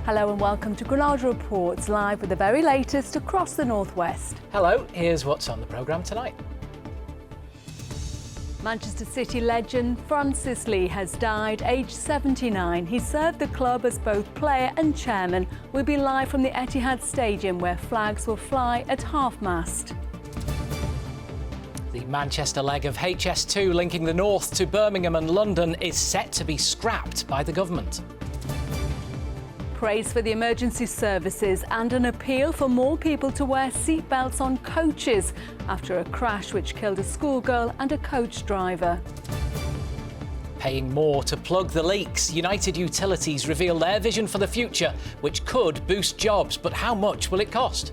Hello and welcome to Granada Reports, live with the very latest across the northwest. Hello, here's what's on the programme tonight. Manchester City legend Francis Lee has died, aged 79. He served the club as both player and chairman. We'll be live from the Etihad Stadium, where flags will fly at half-mast. The Manchester leg of HS2 linking the north to Birmingham and London is set to be scrapped by the government. Praise for the emergency services and an appeal for more people to wear seatbelts on coaches after a crash which killed a schoolgirl and a coach driver. Paying more to plug the leaks, United Utilities reveal their vision for the future, which could boost jobs, but how much will it cost?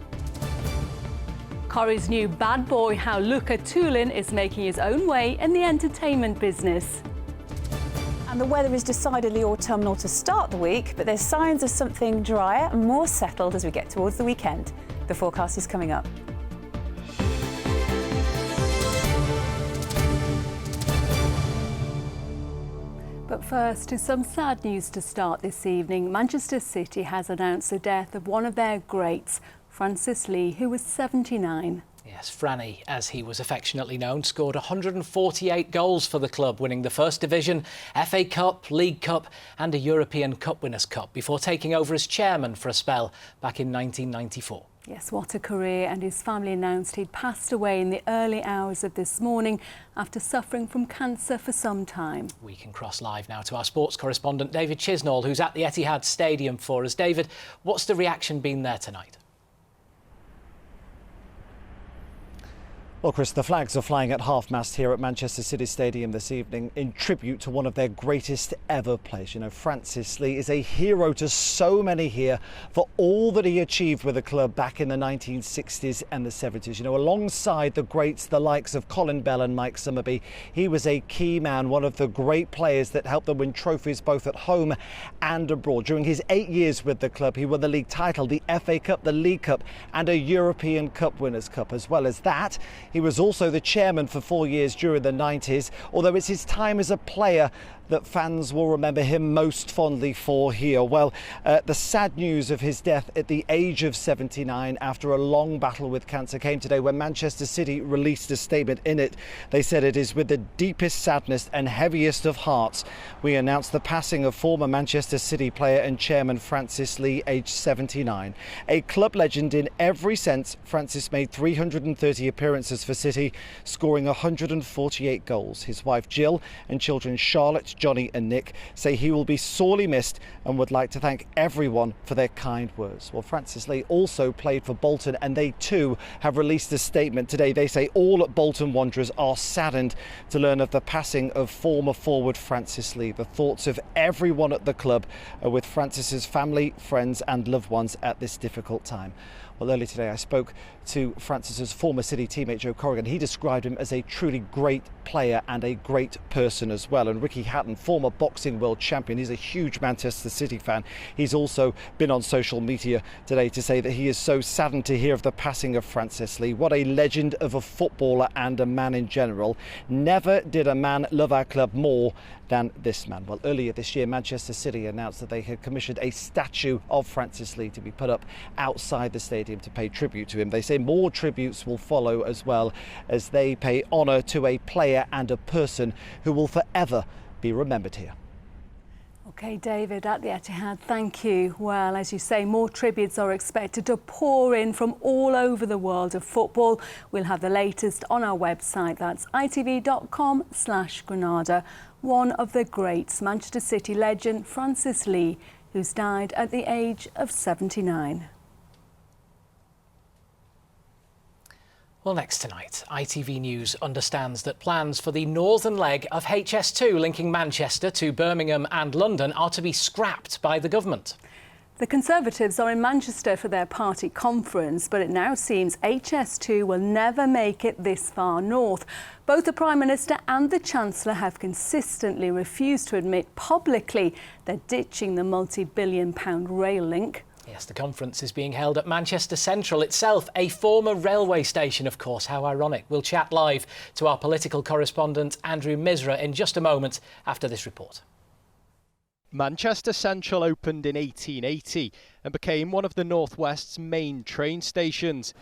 Corrie's new bad boy, how Luca Tulin is making his own way in the entertainment business. And the weather is decidedly autumnal to start the week, but there's signs of something drier and more settled as we get towards the weekend. The forecast is coming up. But first, to some sad news to start this evening. Manchester City has announced the death of one of their greats, Francis Lee, who was 79. Yes, Franny, as he was affectionately known, scored 148 goals for the club, winning the First Division, FA Cup, League Cup and a European Cup Winners' Cup before taking over as chairman for a spell back in 1994. Yes, what a career, and his family announced he'd passed away in the early hours of this morning after suffering from cancer for some time. We can cross live now to our sports correspondent David Chisnall, who's at the Etihad Stadium for us. David, what's the reaction been there tonight? Well, Chris, the flags are flying at half-mast here at Manchester City Stadium this evening in tribute to one of their greatest ever players. You know, Francis Lee is a hero to so many here for all that he achieved with the club back in the 1960s and the 70s. You know, alongside the greats, the likes of Colin Bell and Mike Summerby, he was a key man, one of the great players that helped them win trophies both at home and abroad. During his 8 years with the club, he won the league title, the FA Cup, the League Cup and a European Cup Winners' Cup. As well as that, he was also the chairman for 4 years during the 90s, although it's his time as a player that fans will remember him most fondly for here. Well, the sad news of his death at the age of 79 after a long battle with cancer came today when Manchester City released a statement. In it, they said, "It is with the deepest sadness and heaviest of hearts we announce the passing of former Manchester City player and chairman Francis Lee, aged 79. A club legend in every sense, Francis made 330 appearances for City, scoring 148 goals. His wife Jill and children Charlotte, Johnny and Nick say he will be sorely missed and would like to thank everyone for their kind words." Well, Francis Lee also played for Bolton, and they too have released a statement today. They say all at Bolton Wanderers are saddened to learn of the passing of former forward Francis Lee. The thoughts of everyone at the club are with Francis's family, friends and loved ones at this difficult time. Well, earlier today I spoke to Francis's former City teammate Joe Corrigan. He described him as a truly great player and a great person as well. And Ricky Hatton, former boxing world champion, he's a huge Manchester City fan. He's also been on social media today to say that he is so saddened to hear of the passing of Francis Lee. What a legend of a footballer and a man in general. Never did a man love our club more than this man. Well, earlier this year, Manchester City announced that they had commissioned a statue of Francis Lee to be put up outside the stadium to pay tribute to him. They say more tributes will follow as well, as they pay honour to a player and a person who will forever be remembered here. OK, David, at the Etihad, thank you. Well, as you say, more tributes are expected to pour in from all over the world of football. We'll have the latest on our website. That's itv.com/Granada. One of the greats, Manchester City legend Francis Lee, who's died at the age of 79. Well, next tonight, ITV News understands that plans for the northern leg of HS2 linking Manchester to Birmingham and London are to be scrapped by the government. The Conservatives are in Manchester for their party conference, but it now seems HS2 will never make it this far north. Both the Prime Minister and the Chancellor have consistently refused to admit publicly they're ditching the multi-billion-pound rail link. Yes, the conference is being held at Manchester Central itself, a former railway station, of course. How ironic. We'll chat live to our political correspondent, Andrew Misra, in just a moment after this report. Manchester Central opened in 1880 and became one of the North West's main train stations.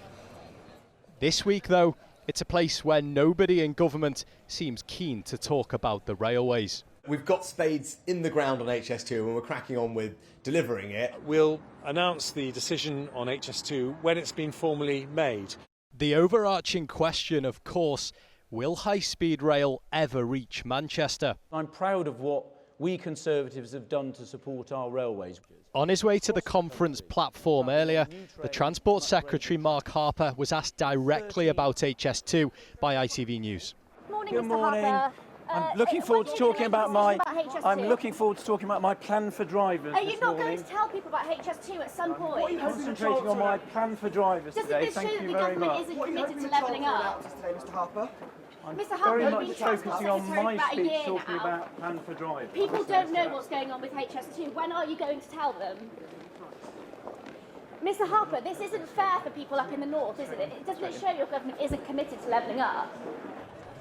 This week, though, it's a place where nobody in government seems keen to talk about the railways. We've got spades in the ground on HS2 and we're cracking on with delivering it. We'll announce the decision on HS2 when it's been formally made. The overarching question, of course, will high-speed rail ever reach Manchester? I'm proud of what we Conservatives have done to support our railways. On his way to the conference platform earlier, the Transport Secretary Mark Harper was asked directly about HS2 by ITV News. Good morning. I'm looking forward to talking about my plan for drivers. Are you not going to tell people about HS2 at some point? Concentrating on my plan for drivers today. Thank you very much. Doesn't this show that the government isn't committed to levelling up? Mr. Harper. Mr. Very Harper, much you've been focusing on my about a speech year talking now. about plan for drivers. People don't know what's going on with HS2. When are you going to tell them? Mr. Harper, this isn't fair for people up in the north, is it? Doesn't it show your government isn't committed to levelling up?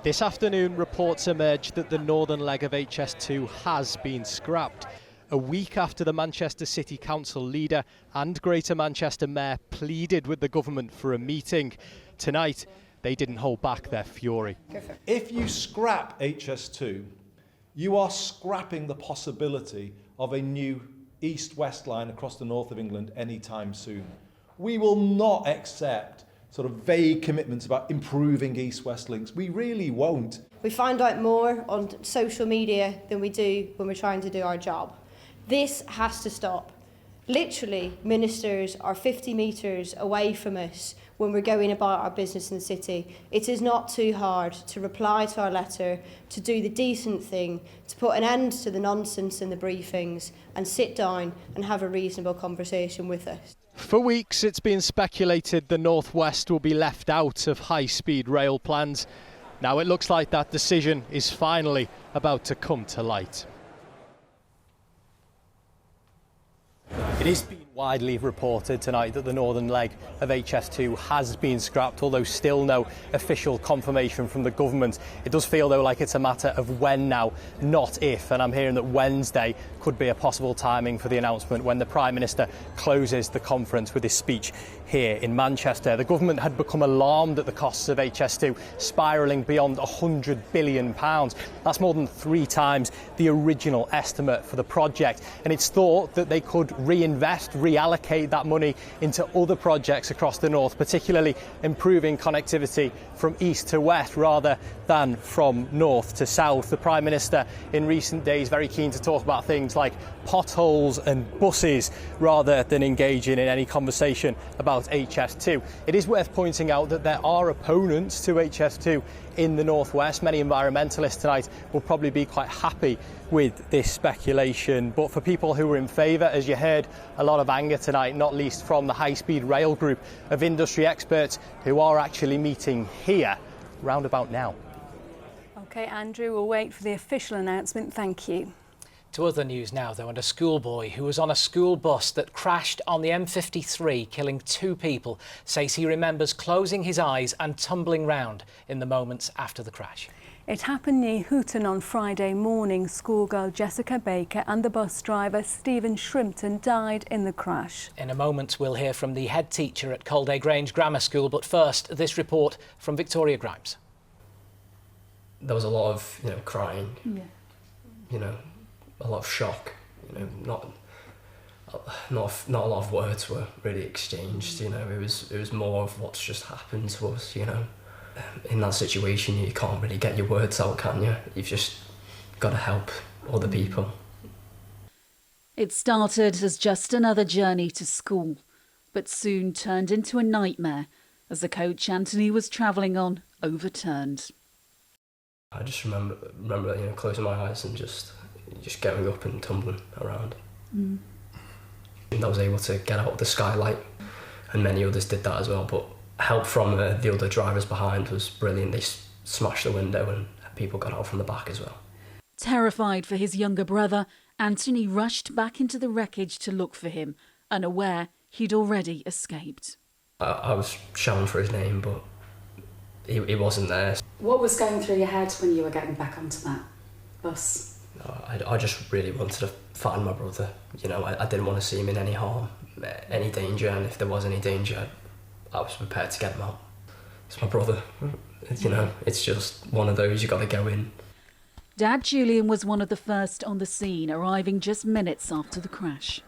This afternoon, reports emerged that the northern leg of HS2 has been scrapped. A week after the Manchester City Council leader and Greater Manchester Mayor pleaded with the government for a meeting. Tonight, they didn't hold back their fury. If you scrap HS2, you are scrapping the possibility of a new east-west line across the north of England anytime soon. We will not accept sort of vague commitments about improving east-west links. We really won't. We find out more on social media than we do when we're trying to do our job. This has to stop. Literally, ministers are 50 metres away from us when we're going about our business in the city. It is not too hard to reply to our letter, to do the decent thing, to put an end to the nonsense in the briefings and sit down and have a reasonable conversation with us. For weeks, it's been speculated the North West will be left out of high-speed rail plans. Now it looks like that decision is finally about to come to light. It is being widely reported tonight that the northern leg of HS2 has been scrapped, although still no official confirmation from the government. It does feel, though, like it's a matter of when now, not if, and I'm hearing that Wednesday could be a possible timing for the announcement when the Prime Minister closes the conference with his speech here in Manchester. The government had become alarmed at the costs of HS2 spiralling beyond £100 billion. That's more than 3 times the original estimate for the project, and it's thought that they could reinvest, reallocate that money into other projects across the north, particularly improving connectivity from east to west rather than from north to south. The Prime Minister in recent days very keen to talk about things like potholes and buses rather than engaging in any conversation about HS2. It is worth pointing out that there are opponents to HS2 in the northwest. Many environmentalists tonight will probably be quite happy with this speculation, but for people who are in favour, as you heard, a lot of anger tonight, not least from the high-speed rail group of industry experts who are actually meeting here round about now. OK, Andrew, we'll wait for the official announcement. Thank you. To other news now, though, and a schoolboy who was on a school bus that crashed on the M53, killing 2 people, says he remembers closing his eyes and tumbling round in the moments after the crash. It happened near Hooton on Friday morning. Schoolgirl Jessica Baker and the bus driver Stephen Shrimpton died in the crash. In a moment, we'll hear from the head teacher at Calder Grange Grammar School, but first, this report from Victoria Grimes. There was a lot of, crying, a lot of shock, not a lot of words were really exchanged, it was more of what's just happened to us, In that situation, you can't really get your words out, can you? You've just got to help other people. It started as just another journey to school, but soon turned into a nightmare as the coach Anthony was travelling on overturned. I just remember closing my eyes and just getting up and tumbling around. And I was able to get out of the skylight, and many others did that as well, but help from the other drivers behind was brilliant. They smashed the window and people got out from the back as well. Terrified for his younger brother, Anthony rushed back into the wreckage to look for him, unaware he'd already escaped. I was shouting for his name, but he wasn't there. What was going through your head when you were getting back onto that bus? I just really wanted to find my brother. You know, I didn't want to see him in any harm, any danger, and if there was any danger, I was prepared to get him out. It's my brother. You know, it's just one of those, you got to go in. Dad Julian was one of the first on the scene, arriving just minutes after the crash.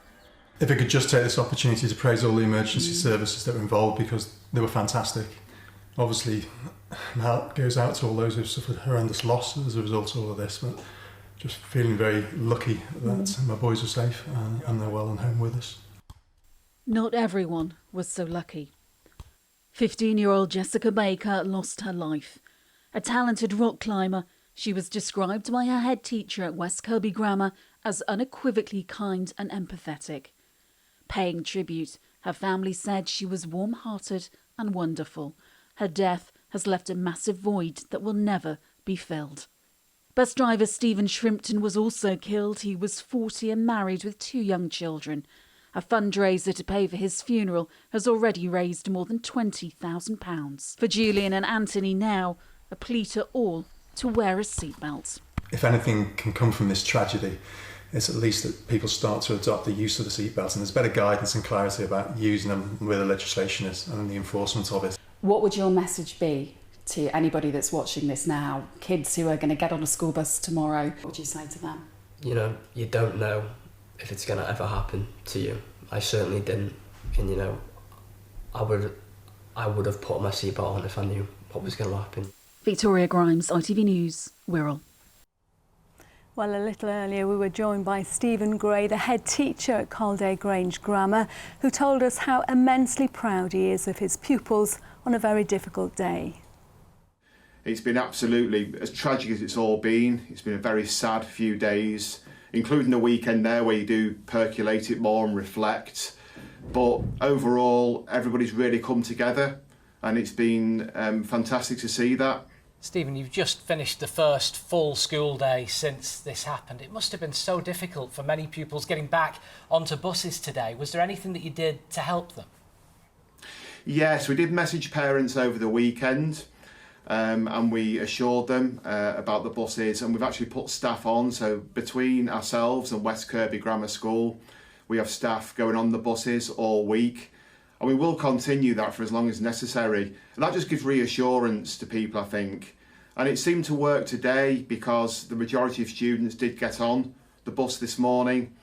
If I could just take this opportunity to praise all the emergency services that were involved, because they were fantastic. Obviously, my heart goes out to all those who've suffered horrendous loss as a result of all of this, but just feeling very lucky that my boys are safe and they're well and home with us. Not everyone was so lucky. 15-year-old Jessica Baker lost her life. A talented rock climber, she was described by her head teacher at West Kirby Grammar as unequivocally kind and empathetic. Paying tribute, her family said she was warm-hearted and wonderful. Her death has left a massive void that will never be filled. Bus driver Stephen Shrimpton was also killed. He was 40 and married with 2 young children. A fundraiser to pay for his funeral has already raised more than £20,000. For Julian and Anthony now, a plea to all to wear a seatbelt. If anything can come from this tragedy, it's at least that people start to adopt the use of the seatbelt, and there's better guidance and clarity about using them where the legislation is and the enforcement of it. What would your message be to anybody that's watching this now, kids who are going to get on a school bus tomorrow? What would you say to them? You know, you don't know if it's going to ever happen to you. I certainly didn't, and you know, I would have put my seatbelt on if I knew what was going to happen. Victoria Grimes, ITV News, Wirral. Well, a little earlier we were joined by Stephen Gray, the head teacher at Calder Grange Grammar, who told us how immensely proud he is of his pupils on a very difficult day. It's been absolutely, as tragic as it's all been, it's been a very sad few days, including the weekend there where you do percolate it more and reflect. But overall, everybody's really come together, and it's been fantastic to see that. Stephen, you've just finished the first full school day since this happened. It must have been so difficult for many pupils getting back onto buses today. Was there anything that you did to help them? Yes, we did message parents over the weekend and we assured them about the buses, and we've actually put staff on. So between ourselves and West Kirby Grammar School, we have staff going on the buses all week. And we will continue that for as long as necessary. And that just gives reassurance to people, I think. And it seemed to work today because the majority of students did get on the bus this morning.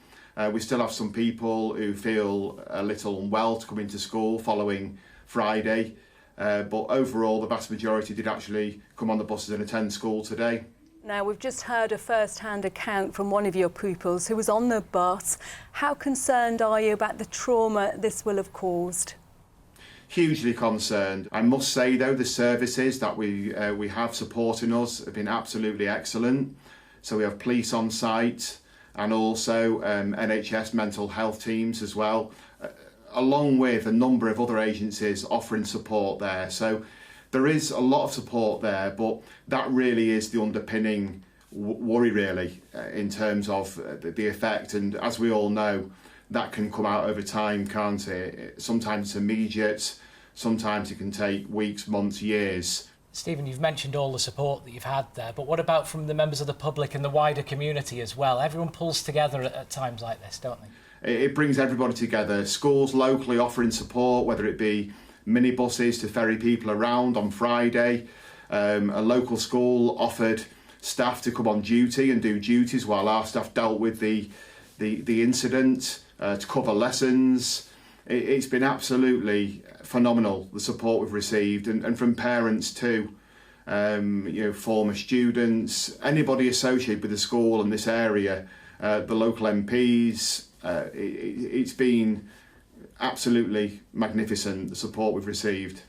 We still have some people who feel a little unwell to come into school following Friday. But overall, the vast majority did actually come on the buses and attend school today. Now, we've just heard a first-hand account from one of your pupils who was on the bus. How concerned are you about the trauma this will have caused? Hugely concerned. I must say, though, the services that we have supporting us have been absolutely excellent. So we have police on site and also NHS mental health teams as well, along with a number of other agencies offering support there. So there is a lot of support there, but that really is the underpinning worry, really, in terms of the effect. And as we all know, that can come out over time, can't it? Sometimes it's immediate, sometimes it can take weeks, months, years. Stephen, you've mentioned all the support that you've had there, but what about from the members of the public and the wider community as well? Everyone pulls together at times like this, don't they? It brings everybody together. Schools locally offering support, whether it be minibuses to ferry people around on Friday. A local school offered staff to come on duty and do duties while our staff dealt with the incident, to cover lessons. It's been absolutely phenomenal, the support we've received, and from parents too. You know, former students, anybody associated with the school and this area, the local MPs. It's been absolutely magnificent, the support we've received.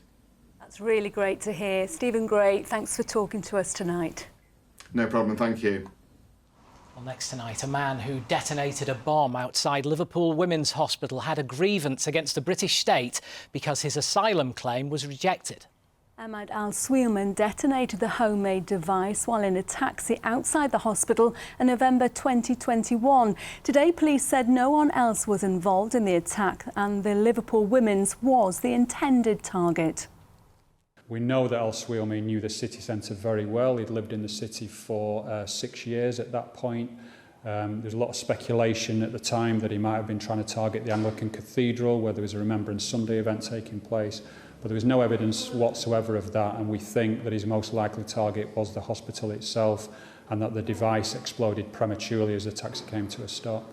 That's really great to hear. Stephen Gray, thanks for talking to us tonight. No problem, thank you. Well, next tonight, a man who detonated a bomb outside Liverpool Women's Hospital had a grievance against the British state because his asylum claim was rejected. Ahmad Al-Sweilman detonated the homemade device while in a taxi outside the hospital in November 2021. Today, police said no one else was involved in the attack and the Liverpool Women's was the intended target. We know that Al-Sweilman knew the city centre very well. He'd lived in the city for 6 years at that point. There's a lot of speculation at the time that he might have been trying to target the Anglican Cathedral, where there was a Remembrance Sunday event taking place, but there was no evidence whatsoever of that, and we think that his most likely target was the hospital itself, and that the device exploded prematurely as the taxi came to a stop.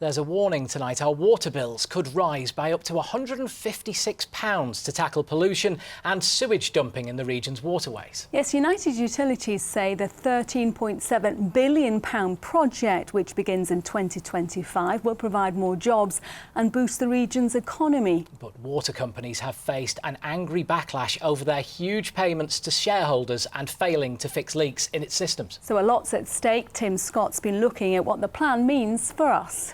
There's a warning tonight. Our water bills could rise by up to £156 to tackle pollution and sewage dumping in the region's waterways. Yes, United Utilities say the £13.7 billion project, which begins in 2025, will provide more jobs and boost the region's economy. But water companies have faced an angry backlash over their huge payments to shareholders and failing to fix leaks in its systems. So a lot's at stake. Tim Scott's been looking at what the plan means for us.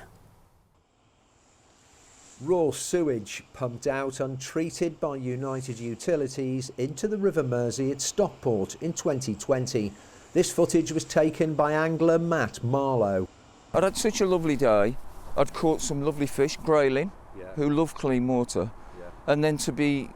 Raw sewage pumped out untreated by United Utilities into the River Mersey at Stockport in 2020. This footage was taken by angler Matt Marlowe. I'd had such a lovely day. I'd caught some lovely fish, grayling, who love clean water. And then to be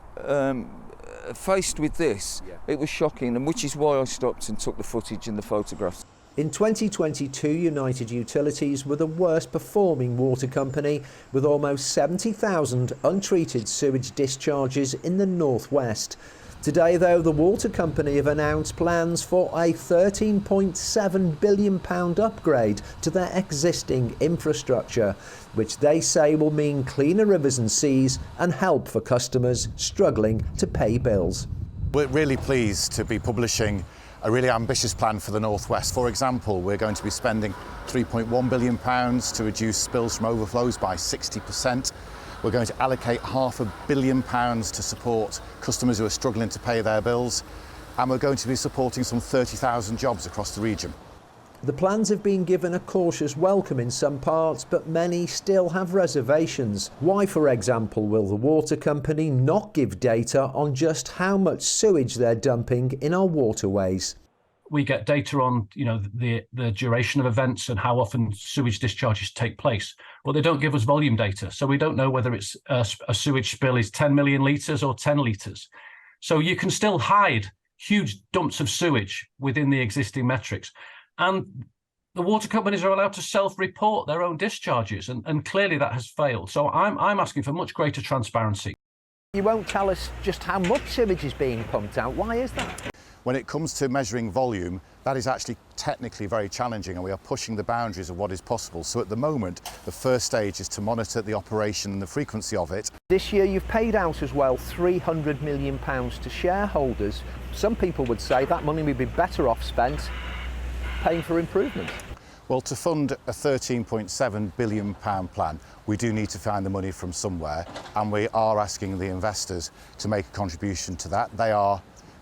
faced with this, it was shocking, and which is why I stopped and took the footage and the photographs. In 2022, United Utilities were the worst performing water company, with almost 70,000 untreated sewage discharges in the northwest. Today, though, the water company have announced plans for a £13.7 billion upgrade to their existing infrastructure, which they say will mean cleaner rivers and seas and help for customers struggling to pay bills. We're really pleased to be publishing a really ambitious plan for the North West. For example, we're going to be spending £3.1 billion to reduce spills from overflows by 60%. We're going to allocate £500 million to support customers who are struggling to pay their bills. And we're going to be supporting some 30,000 jobs across the region. The plans have been given a cautious welcome in some parts, but many still have reservations. Why, for example, will the water company not give data on just how much sewage they're dumping in our waterways? We get data on, the duration of events and how often sewage discharges take place, but they don't give us volume data, so we don't know whether it's a sewage spill is 10 million litres or 10 litres. So you can still hide huge dumps of sewage within the existing metrics. And the water companies are allowed to self-report their own discharges, and clearly that has failed. So I'm asking for much greater transparency. You won't tell us just how much sewage is being pumped out. Why is that? When it comes to measuring volume, that is actually technically very challenging, and we are pushing the boundaries of what is possible. So at the moment, the first stage is to monitor the operation and the frequency of it. This year you've paid out as well £300 million to shareholders. Some people would say that money would be better off spent paying for improvement. Well, to fund a £13.7 billion plan, we do need to find the money from somewhere, and we are asking the investors to make a contribution to that. They are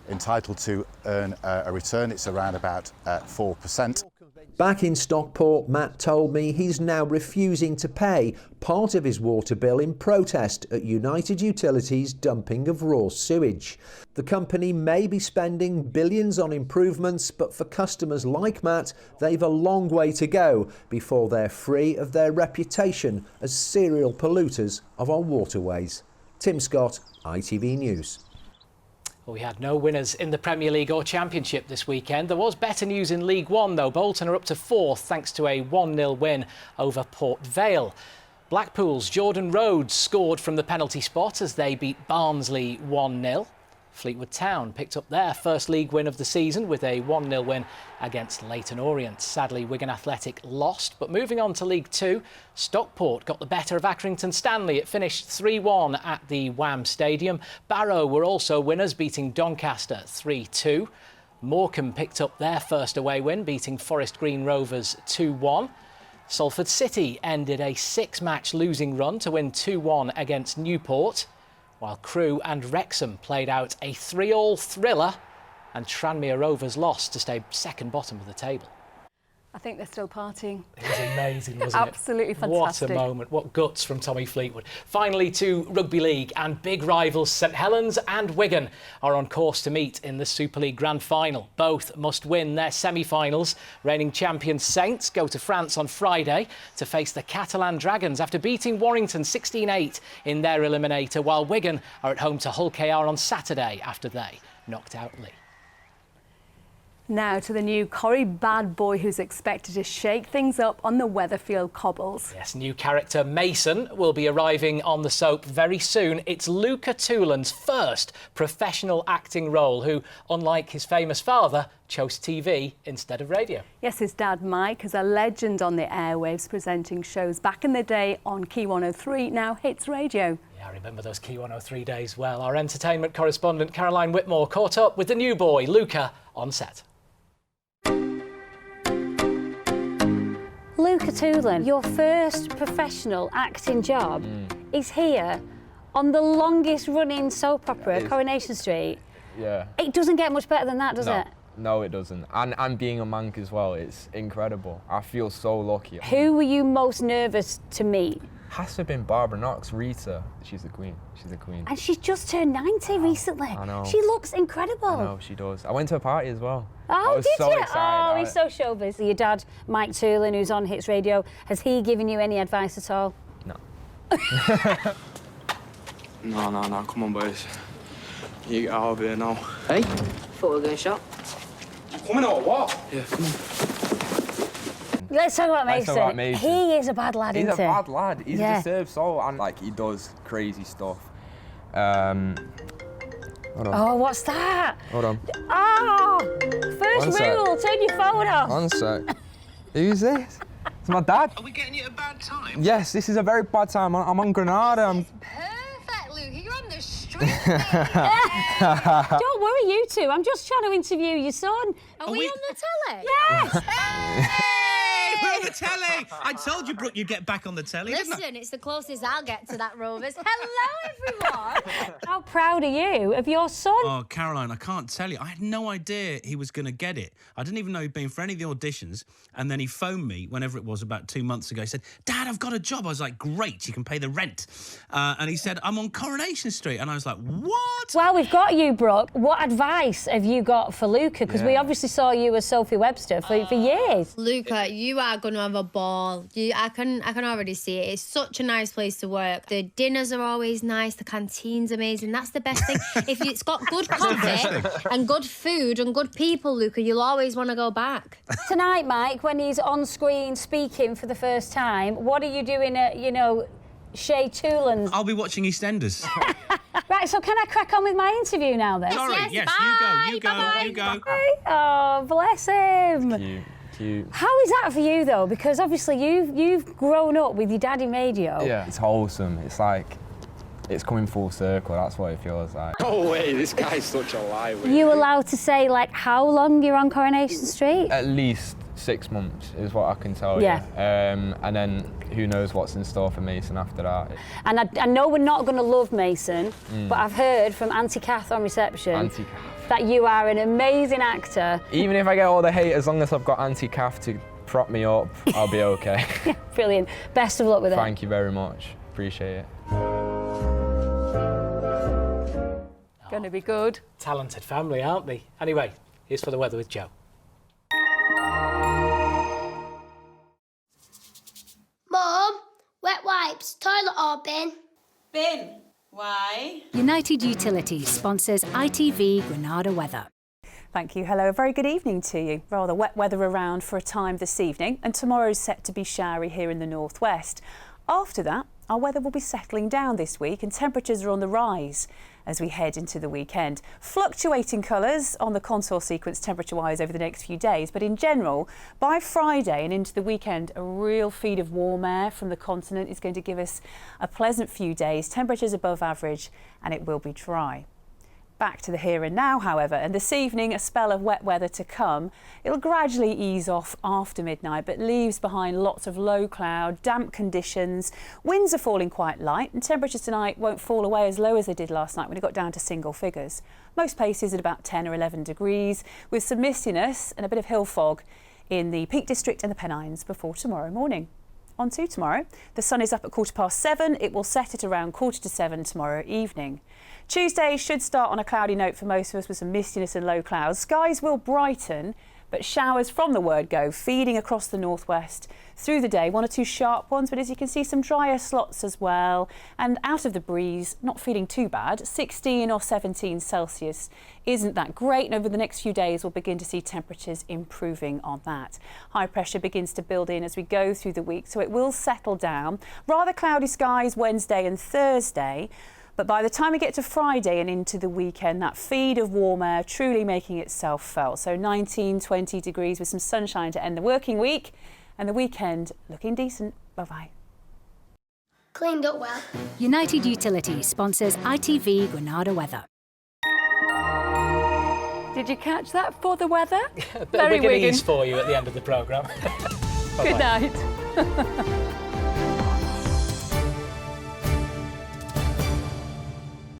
entitled to earn a return. It's around about 4%. Back in Stockport, Matt told me he's now refusing to pay part of his water bill in protest at United Utilities' dumping of raw sewage. The company may be spending billions on improvements, but for customers like Matt, they've a long way to go before they're free of their reputation as serial polluters of our waterways. Tim Scott, ITV News. Well, we had no winners in the Premier League or Championship this weekend. There was better news in League One, though. Bolton are up to 4th thanks to a 1-0 win over Port Vale. Blackpool's Jordan Rhodes scored from the penalty spot as they beat Barnsley 1-0. Fleetwood Town picked up their first league win of the season with a 1-0 win against Leyton Orient. Sadly, Wigan Athletic lost, but moving on to League Two, Stockport got the better of Accrington Stanley. It finished 3-1 at the Wham Stadium. Barrow were also winners, beating Doncaster 3-2. Morecambe picked up their first away win, beating Forest Green Rovers 2-1. Salford City ended a 6-match losing run to win 2-1 against Newport, while Crewe and Wrexham played out a 3-3 thriller, and Tranmere Rovers lost to stay second bottom of the table. I think they're still partying. It was amazing, wasn't it? Absolutely fantastic. What a moment. What guts from Tommy Fleetwood. Finally to Rugby League, and big rivals St Helens and Wigan are on course to meet in the Super League Grand Final. Both must win their semi-finals. Reigning champions Saints go to France on Friday to face the Catalan Dragons after beating Warrington 16-8 in their eliminator, while Wigan are at home to Hull KR on Saturday after they knocked out Lee. Now to the new Corrie bad boy who's expected to shake things up on the Weatherfield cobbles. Yes, new character Mason will be arriving on the soap very soon. It's Luca Toolan's first professional acting role, who, unlike his famous father, chose TV instead of radio. Yes, his dad Mike is a legend on the airwaves, presenting shows back in the day on Key 103, now hits radio. Yeah, I remember those Key 103 days well. Our entertainment correspondent Caroline Whitmore caught up with the new boy, Luca, on set. Luca Toolan, your first professional acting job is here on the longest running soap opera, Coronation Street. Yeah. It doesn't get much better than that, does it? No, it doesn't. And being a Manc as well, it's incredible. I feel so lucky. Who were you most nervous to meet? Has to have been Barbara Knox, Rita. She's the queen. She's the queen. And she's just turned 90 recently. I know. She looks incredible. I know, she does. I went to a party as well. Oh, I was did so you? excited. Oh, he's so showbiz. Your dad, Mike Toolan, who's on Hits Radio, has he given you any advice at all? No. No, come on, boys. You get out of here now. Hey? Thought we were going shop. You coming or what? Yeah, come on. Let's talk about Mason. He is a bad lad, isn't he? He's a bad lad. He deserves so, and like he does crazy stuff. Hold on. Oh, what's that? Hold on. Oh! First rule, turn your phone off. One sec. Who's this? It's my dad. Are we getting you at a bad time? Yes, this is a very bad time. I'm on Granada. Perfect, Luke. You're on the street. Don't worry, you two. I'm just trying to interview your son. Are we on the telly? Yes! We're on the telly! I told you, Brooke, you'd get back on the telly, didn't I? Listen, it's the closest I'll get to that, Rovers. Hello, everyone! How proud are you of your son? Oh, Caroline, I can't tell you. I had no idea he was going to get it. I didn't even know he'd been for any of the auditions. And then he phoned me, whenever it was, about 2 months ago. He said, Dad, I've got a job. I was like, great, you can pay the rent. And he said, I'm on Coronation Street. And I was like, what? Well, we've got you, Brooke. What advice have you got for Luca? Because we obviously saw you as Sophie Webster for years. Luca, you are going to have a ball. I can already see it. It's such a nice place to work. The dinners are always nice. The canteen's amazing. That's the best thing. If it's got good coffee and good food and good people, Luca, you'll always want to go back. Tonight, Mike, when he's on screen speaking for the first time, what are you doing at, Shay Toolan's? I'll be watching EastEnders. Right, so can I crack on with my interview now, then? Sorry, yes, bye, you go. Oh, bless him. Cute. How is that for you, though? Because obviously you've grown up with your daddy radio. Yeah. It's wholesome. It's like, it's coming full circle. That's what it feels like. Oh, wait, this guy's such a liar. You allowed to say, like, how long you're on Coronation Street? At least 6 months is what I can tell you. And then who knows what's in store for Mason after that. And I know we're not going to love Mason, but I've heard from Auntie Kath on reception that you are an amazing actor. Even if I get all the hate, as long as I've got Auntie Kath to prop me up, I'll be okay. Brilliant. Best of luck with it. Thank you very much. Appreciate it. Going to be good. Talented family, aren't they? Anyway, here's for the weather with Joe. Mum, wet wipes, toilet or bin? Bin. Why? United Utilities sponsors ITV Granada weather. Thank you. Hello, a very good evening to you. Rather wet weather around for a time this evening, and tomorrow's set to be showery here in the northwest. After that, our weather will be settling down this week and temperatures are on the rise as we head into the weekend. Fluctuating colours on the contour sequence temperature-wise over the next few days, but in general, by Friday and into the weekend, a real feed of warm air from the continent is going to give us a pleasant few days, temperatures above average, and it will be dry. Back to the here and now, however, and this evening a spell of wet weather to come. It'll gradually ease off after midnight, but leaves behind lots of low cloud, damp conditions. Winds are falling quite light, and temperatures tonight won't fall away as low as they did last night when it got down to single figures. Most places at about 10 or 11 degrees, with some mistiness and a bit of hill fog in the Peak District and the Pennines before tomorrow morning. On to tomorrow. The sun is up at 7:15. It will set at around 6:45 tomorrow evening. Tuesday should start on a cloudy note for most of us with some mistiness and low clouds. Skies will brighten, But showers from the word go, feeding across the northwest through the day. 1 or 2 sharp ones, but as you can see, some drier slots as well. And out of the breeze, not feeling too bad. 16 or 17 Celsius isn't that great. And over the next few days, we'll begin to see temperatures improving on that. High pressure begins to build in as we go through the week, so it will settle down. Rather cloudy skies Wednesday and Thursday. But by the time we get to Friday and into the weekend, that feed of warm air truly making itself felt. So 19, 20 degrees with some sunshine to end the working week, and the weekend looking decent. Bye-bye. Cleaned up well. United Utilities sponsors ITV Granada weather. Did you catch that for the weather? A bit of Wigan for you at the end of the programme. Good night.